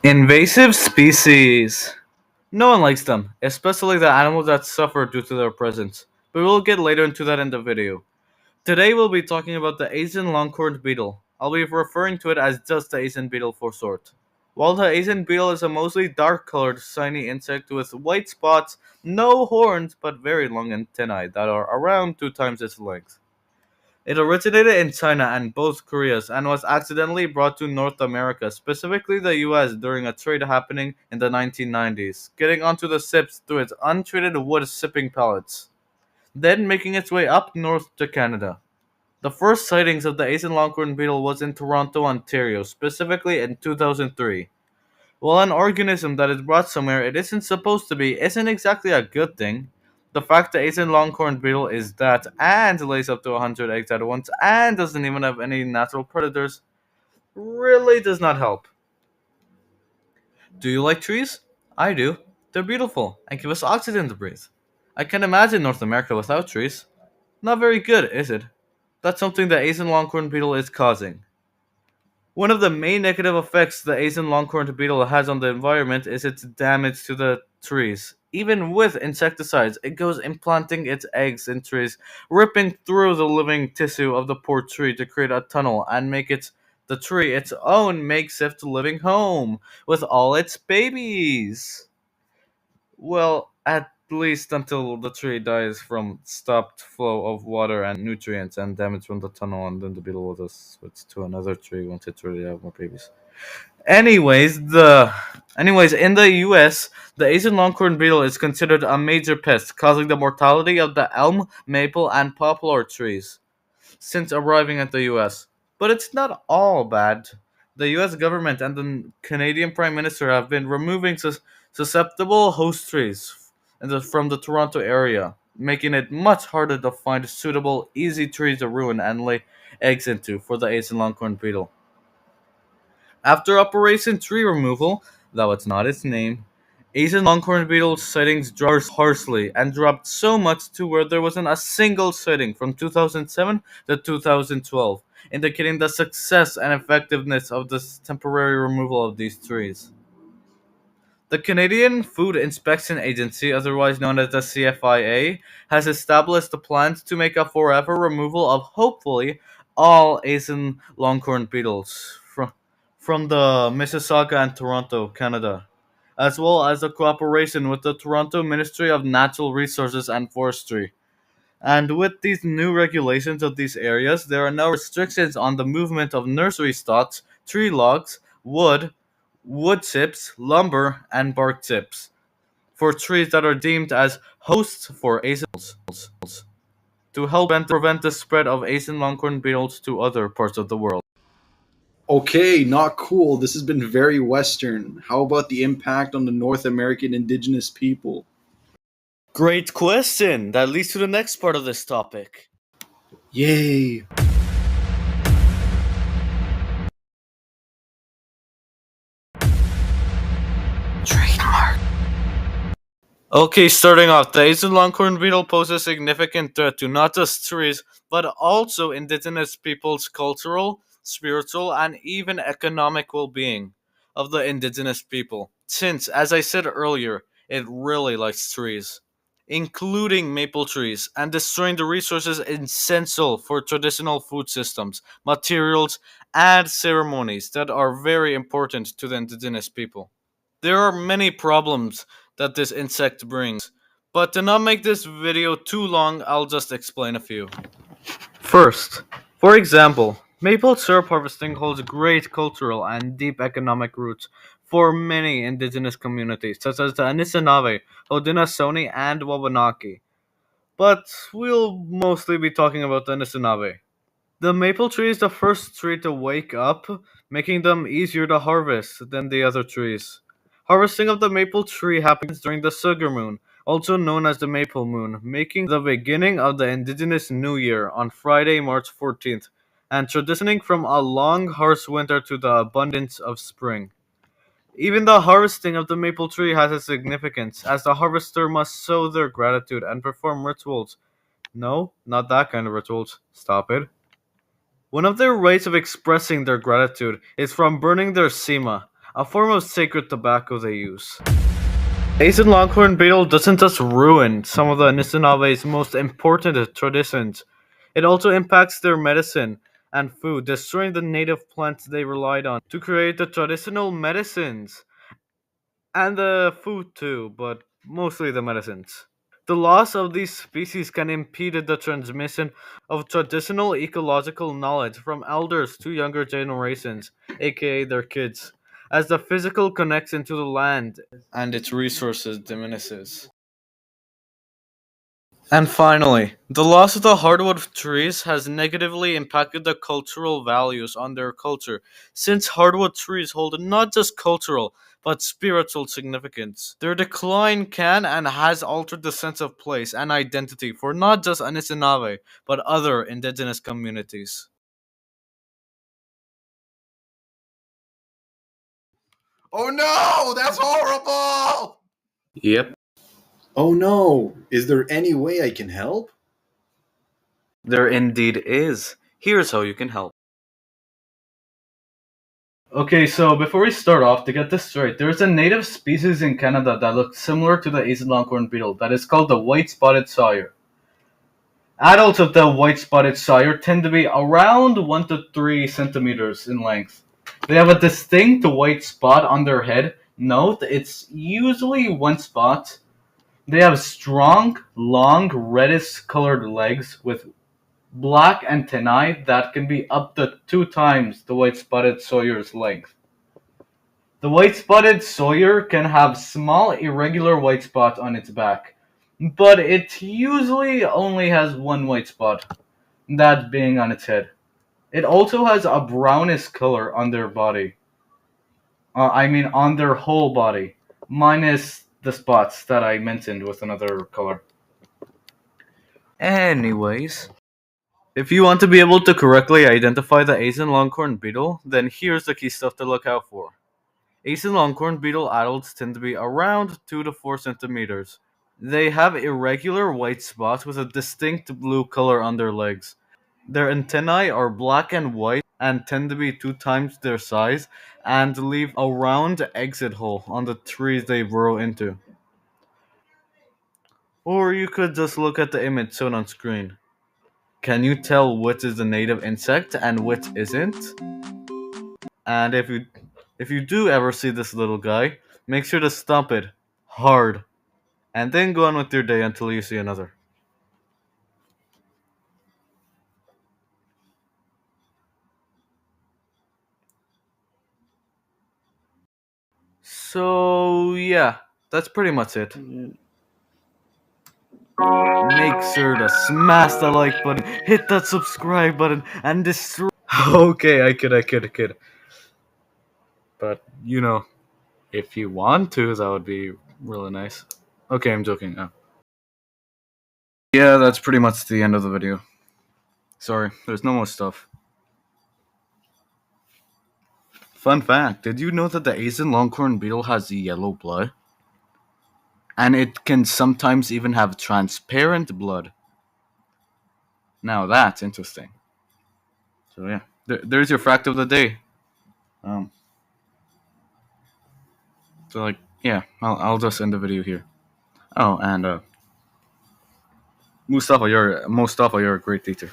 Invasive species. No one likes them, especially the animals that suffer due to their presence. But we'll get later into that in the video. Today we'll be talking about the Asian longhorned beetle. I'll be referring to it as just the Asian beetle for short. While the Asian beetle is a mostly dark-colored, shiny insect with white spots, no horns, but very long antennae that are around 2 times its length. It originated in China and both Koreas and was accidentally brought to North America, specifically the US, during a trade happening in the 1990s, getting onto the ships through its untreated wood shipping pallets, then making its way up north to Canada. The first sightings of the Asian longhorn beetle was in Toronto, Ontario, specifically in 2003. Well, an organism that is brought somewhere it isn't supposed to be isn't exactly a good thing. The fact the Asian longhorn beetle is that and lays up to 100 eggs at once and doesn't even have any natural predators really does not help. Do you like trees? I do. They're beautiful and give us oxygen to breathe. I can't imagine North America without trees. Not very good, is it? That's something the Asian longhorn beetle is causing. One of the main negative effects the Asian longhorned beetle has on the environment is its damage to the trees. Even with insecticides, it goes implanting its eggs in trees, ripping through the living tissue of the poor tree to create a tunnel and make the tree its own makeshift living home with all its babies. Well, at least until the tree dies from stopped flow of water and nutrients and damage from the tunnel, and then the beetle will just switch to another tree once it's ready to have more babies. Anyways, in the U.S., the Asian longhorn beetle is considered a major pest, causing the mortality of the elm, maple, and poplar trees since arriving at the US. But it's not all bad. The US government and the Canadian Prime Minister have been removing susceptible host trees from the Toronto area, making it much harder to find suitable, easy trees to ruin and lay eggs into for the Asian longhorn beetle. After Operation Tree Removal, though it's not its name, Asian longhorn beetle sightings dropped harshly and dropped so much to where there wasn't a single sighting from 2007 to 2012, indicating the success and effectiveness of this temporary removal of these trees. The Canadian Food Inspection Agency, otherwise known as the CFIA, has established a plan to make a forever removal of hopefully all Asian longhorn beetles from the Mississauga and Toronto, Canada, as well as a cooperation with the Toronto Ministry of Natural Resources and Forestry. And with these new regulations of these areas, there are now restrictions on the movement of nursery stocks, tree logs, wood chips, lumber, and bark chips for trees that are deemed as hosts for Asian beetles to help prevent the spread of Asian longhorn beetles to other parts of the world. Okay, not cool. This has been very Western. How about the impact on the North American indigenous people? Great question. That leads to the next part of this topic. Yay! Okay, starting off, the Asian longhorn beetle poses a significant threat to not just trees, but also indigenous people's cultural, spiritual, and even economic well being of the indigenous people. Since, as I said earlier, it really likes trees, including maple trees, and destroying the resources essential for traditional food systems, materials, and ceremonies that are very important to the indigenous people. There are many problems that this insect brings, but to not make this video too long, I'll just explain a few. First, for example, maple syrup harvesting holds great cultural and deep economic roots for many indigenous communities, such as the Anishinaabe, Haudenosaunee, and Wabanaki. But we'll mostly be talking about the Anishinaabe. The maple tree is the first tree to wake up, making them easier to harvest than the other trees. Harvesting of the maple tree happens during the sugar moon, also known as the maple moon, making the beginning of the indigenous New Year on Friday, March 14th, and transitioning from a long, harsh winter to the abundance of spring. Even the harvesting of the maple tree has a significance, as the harvester must show their gratitude and perform rituals. No, not that kind of rituals. Stop it. One of their ways of expressing their gratitude is from burning their sema, a form of sacred tobacco they use. Asian longhorn beetle doesn't just ruin some of the Anishinaabe's most important traditions, it also impacts their medicine and food, destroying the native plants they relied on to create the traditional medicines and the food too, but mostly the medicines. The loss of these species can impede the transmission of traditional ecological knowledge from elders to younger generations, aka their kids, as the physical connection to the land and its resources diminishes. And finally, the loss of the hardwood trees has negatively impacted the cultural values on their culture, since hardwood trees hold not just cultural but spiritual significance. Their decline can and has altered the sense of place and identity for not just Anishinaabe but other indigenous communities. Oh no, that's horrible! Yep. Oh no, is there any way I can help? There indeed is. Here's how you can help. Okay, so before we start off, to get this straight, there's a native species in Canada that looks similar to the Asian longhorn beetle that is called the white-spotted sawyer. Adults of the white-spotted sawyer tend to be around 1 to 3 centimeters in length. They have a distinct white spot on their head. Note, it's usually one spot. They have strong, long, reddish-colored legs with black antennae that can be up to 2 times the white-spotted sawyer's length. The white-spotted sawyer can have small, irregular white spots on its back, but it usually only has one white spot, that being on its head. It also has a brownish color on their body. On their whole body, minus the spots that I mentioned with another color. Anyways, if you want to be able to correctly identify the Asian longhorn beetle, then here's the key stuff to look out for. Asian longhorn beetle adults tend to be around 2 to 4 centimeters. They have irregular white spots with a distinct blue color on their legs. Their antennae are black and white and tend to be 2 times their size and leave a round exit hole on the trees they burrow into. Or you could just look at the image shown on screen. Can you tell which is the native insect and which isn't? And if you do ever see this little guy, make sure to stomp it hard and then go on with your day until you see another. So yeah, that's pretty much it. Make sure to smash the like button, hit that subscribe button, and destroy. Okay, I kid. But if you want to, that would be really nice. Okay, I'm joking. Yeah, that's pretty much the end of the video. Sorry, there's no more stuff. Fun fact: did you know that the Asian longhorn beetle has yellow blood? And it can sometimes even have transparent blood. Now that's interesting. So yeah, there's your fact of the day. Um, so like yeah, I'll just end the video here. Oh, and Mustafa, you're a great teacher.